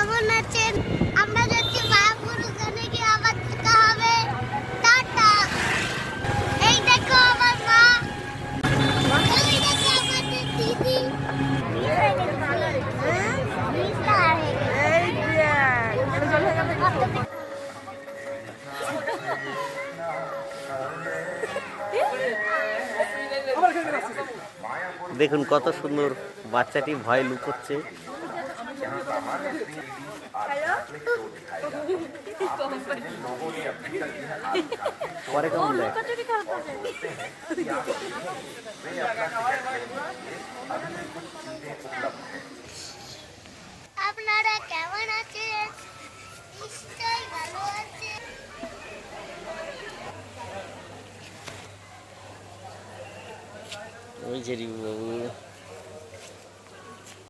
কেমন আছেন? আমরা যাচ্ছি মায়াপুর, ওখানে গিয়ে আবার দেখা হবে। টাটা। এই দেখো আমার মা, এই দেখো আমাদের দিদি। দেখুন কত সুন্দর বাচ্চাটি ভয় লুকোচ্ছে। পরে কেমন দেখ আপনারা কেমন আছেন? নিশ্চয়ই ভালো আছেন। ওই যে রিবু বাবু।